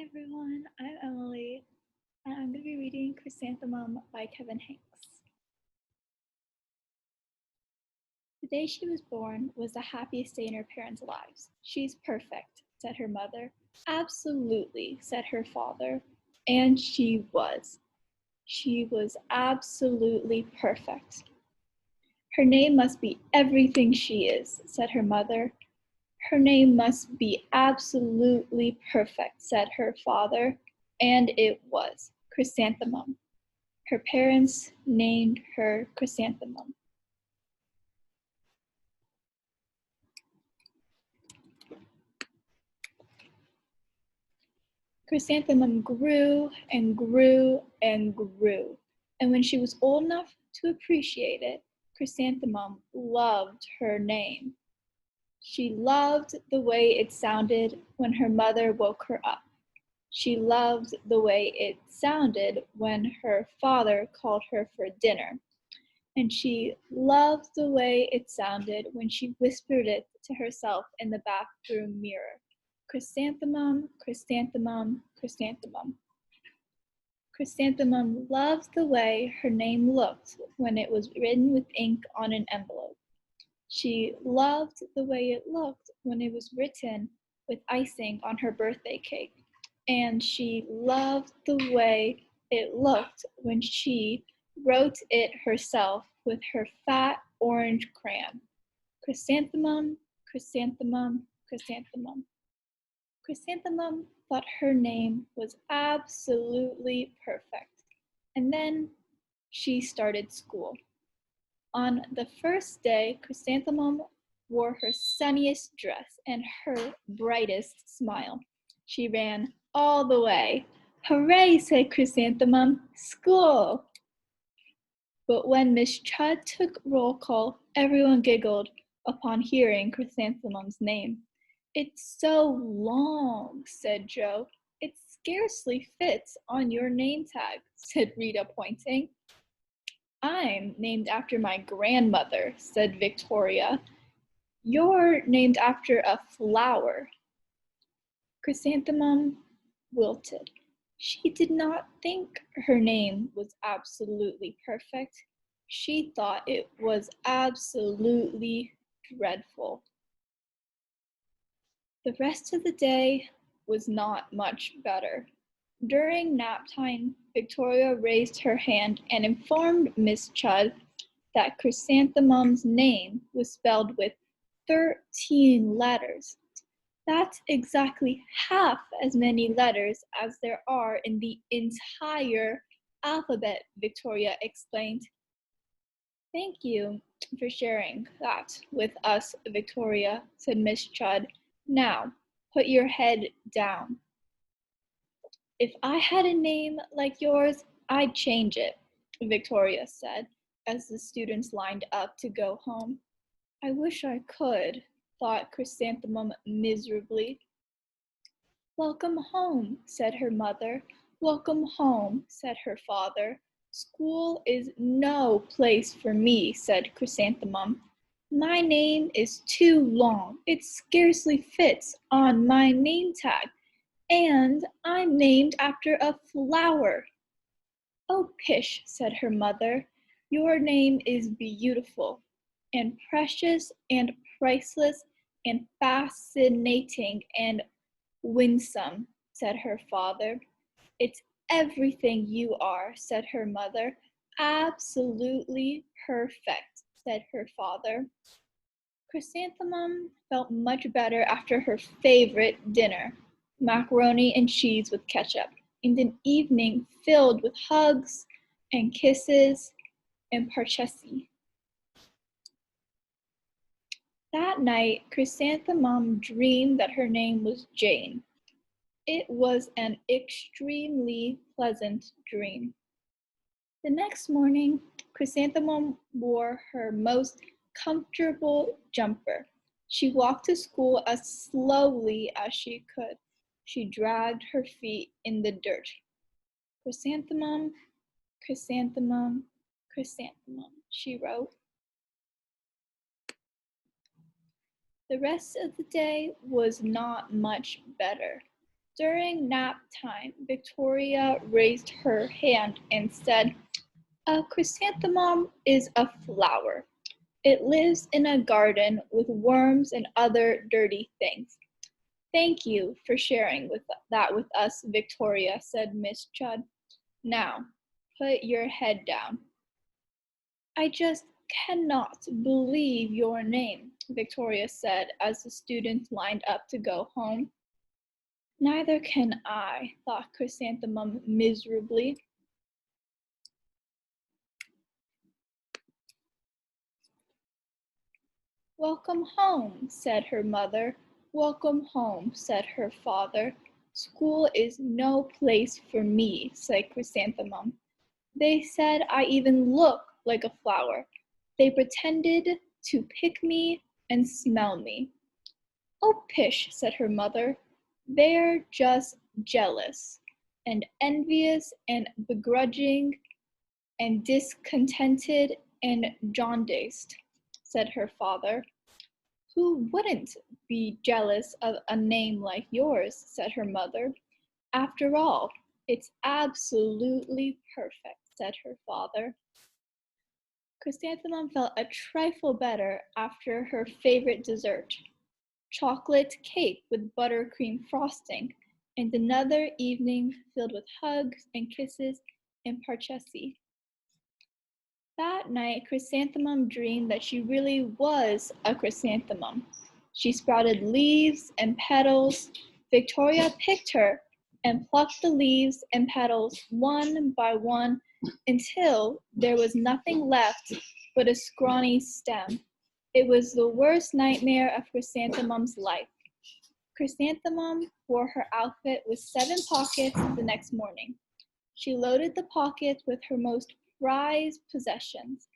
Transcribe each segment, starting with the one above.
everyone, I'm Emily, and I'm going to be reading Chrysanthemum by Kevin Hanks. The day she was born was the happiest day in her parents' lives. She's perfect, said her mother. Absolutely, said her father. And she was. She was absolutely perfect. Her name must be everything she is, said her mother. Her name must be absolutely perfect, said her father, and it was. Chrysanthemum. Her parents named her Chrysanthemum. Chrysanthemum grew and grew and grew, and when she was old enough to appreciate it, Chrysanthemum loved her name. She loved the way it sounded when her mother woke her up. She loved the way it sounded when her father called her for dinner. And she loved the way it sounded when she whispered it to herself in the bathroom mirror. Chrysanthemum, chrysanthemum, chrysanthemum. Chrysanthemum loved the way her name looked when it was written with ink on an envelope. She loved the way it looked when it was written with icing on her birthday cake. And she loved the way it looked when she wrote it herself with her fat orange crayon. Chrysanthemum, chrysanthemum, chrysanthemum. Chrysanthemum thought her name was absolutely perfect. And then she started school. On the first day, Chrysanthemum wore her sunniest dress and her brightest smile. She ran all the way. Hooray, said Chrysanthemum, school! But when Miss Chudd took roll call, everyone giggled upon hearing Chrysanthemum's name. It's so long, said Joe. It scarcely fits on your name tag, said Rita, pointing. I'm named after my grandmother, said Victoria. You're named after a flower. Chrysanthemum wilted. She did not think her name was absolutely perfect. She thought it was absolutely dreadful. The rest of the day was not much better. During nap time, Victoria raised her hand and informed Miss Chudd that Chrysanthemum's name was spelled with 13 letters. That's exactly half as many letters as there are in the entire alphabet, Victoria explained. Thank you for sharing that with us, Victoria, said Miss Chudd. Now, put your head down. If I had a name like yours, I'd change it, Victoria said, as the students lined up to go home. I wish I could, thought Chrysanthemum miserably. Welcome home, said her mother. Welcome home, said her father. School is no place for me, said Chrysanthemum. My name is too long. It scarcely fits on my name tag. And I'm named after a flower. Oh, pish, said her mother. Your name is beautiful and precious and priceless and fascinating and winsome, said her father. It's everything you are, said her mother. Absolutely perfect, said her father. Chrysanthemum felt much better after her favorite dinner, macaroni and cheese with ketchup, and an evening filled with hugs and kisses and parchesi. That night, Chrysanthemum dreamed that her name was Jane. It was an extremely pleasant dream. The next morning, Chrysanthemum wore her most comfortable jumper. She walked to school as slowly as she could. She dragged her feet in the dirt. Chrysanthemum, chrysanthemum, chrysanthemum, she wrote. The rest of the day was not much better. During nap time, Victoria raised her hand and said, "A chrysanthemum is a flower. It lives in a garden with worms and other dirty things." "Thank you for sharing that with us, Victoria," said Miss Chudd. "Now, put your head down." "I just cannot believe your name," Victoria said as the students lined up to go home. "Neither can I," thought Chrysanthemum miserably. "Welcome home," said her mother. "Welcome home," said her father. "School is no place for me," said Chrysanthemum. "They said I even look like a flower. They pretended to pick me and smell me." "Oh, pish," said her mother. "They're just jealous and envious and begrudging and discontented and jaundiced," said her father. "Who wouldn't be jealous of a name like yours?" said her mother. "After all, it's absolutely perfect," said her father. Chrysanthemum felt a trifle better after her favorite dessert, chocolate cake with buttercream frosting, and another evening filled with hugs and kisses and parchesi. That night, Chrysanthemum dreamed that she really was a chrysanthemum. She sprouted leaves and petals. Victoria picked her and plucked the leaves and petals one by one until there was nothing left but a scrawny stem. It was the worst nightmare of Chrysanthemum's life. Chrysanthemum wore her outfit with 7 pockets the next morning. She loaded the pockets with her most prized possessions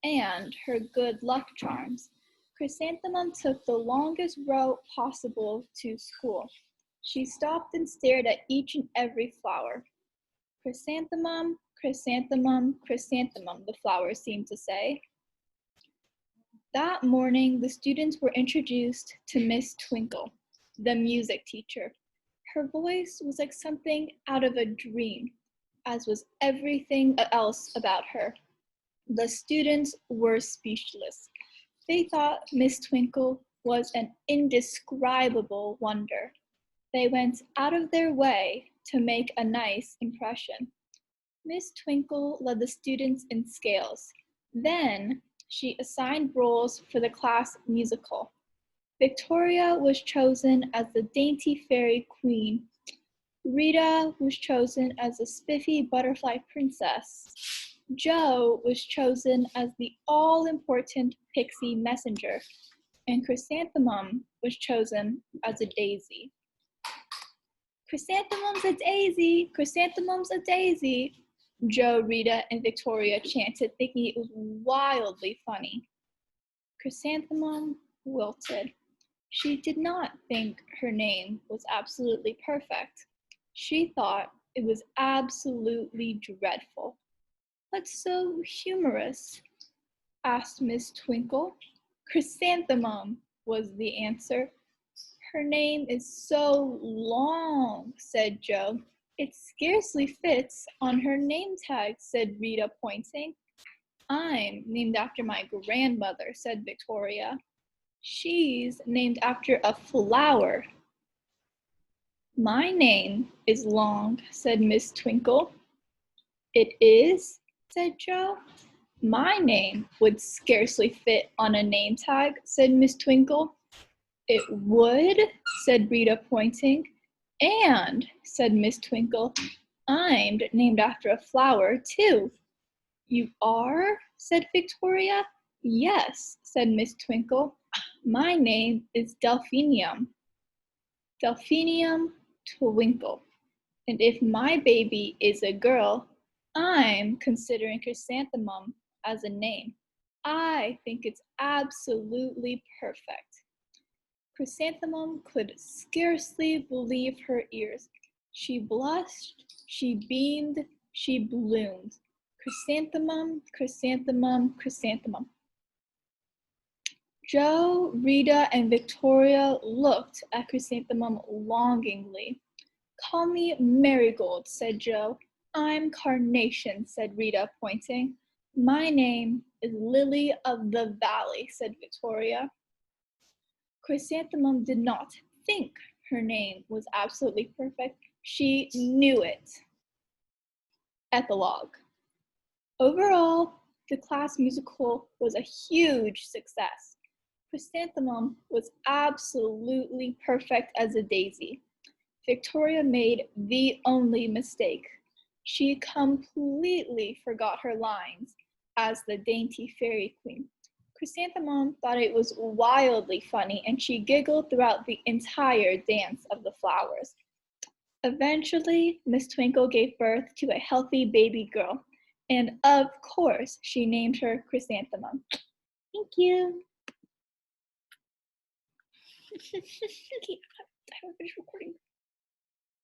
and her good luck charms. Chrysanthemum took the longest route possible to school. She stopped and stared at each and every flower. "Chrysanthemum, chrysanthemum, chrysanthemum," the flowers seemed to say. That morning, the students were introduced to Miss Twinkle, the music teacher. Her voice was like something out of a dream, as was everything else about her. The students were speechless. They thought Miss Twinkle was an indescribable wonder. They went out of their way to make a nice impression. Miss Twinkle led the students in scales. Then she assigned roles for the class musical. Victoria was chosen as the dainty fairy queen. Rita was chosen as the spiffy butterfly princess. Jo was chosen as the all-important pixie messenger. And Chrysanthemum was chosen as a daisy. "Chrysanthemum's a daisy! Chrysanthemum's a daisy!" Jo, Rita, and Victoria chanted, thinking it was wildly funny. Chrysanthemum wilted. She did not think her name was absolutely perfect. She thought it was absolutely dreadful. "What's so humorous?" asked Miss Twinkle. "Chrysanthemum," was the answer. "Her name is so long," said Jo. "It scarcely fits on her name tag," said Rita, pointing. "I'm named after my grandmother," said Victoria. "She's named after a flower." "My name is long," said Miss Twinkle. "It is?" said Jo. "My name would scarcely fit on a name tag," said Miss Twinkle. "It would," said Rita, pointing. "And," said Miss Twinkle, "I'm named after a flower, too." "You are?" said Victoria. "Yes," said Miss Twinkle. "My name is Delphinium. Delphinium Twinkle. And if my baby is a girl, I'm considering Chrysanthemum as a name. I think it's absolutely perfect." Chrysanthemum could scarcely believe her ears. She blushed, she beamed, she bloomed. Chrysanthemum, chrysanthemum, chrysanthemum. Jo, Rita, and Victoria looked at Chrysanthemum longingly. Call me Marigold, said Joe. I'm Carnation, said Rita, pointing. My name is Lily of the Valley, said Victoria. Chrysanthemum did not think her name was absolutely perfect. She knew it. Epilogue. Overall, the class musical was a huge success. Chrysanthemum was absolutely perfect as a daisy. Victoria made the only mistake. She completely forgot her lines as the dainty fairy queen. Chrysanthemum thought it was wildly funny, and she giggled throughout the entire dance of the flowers. Eventually, Miss Twinkle gave birth to a healthy baby girl, and of course, she named her Chrysanthemum. Thank you. Okay, I haven't finished recording.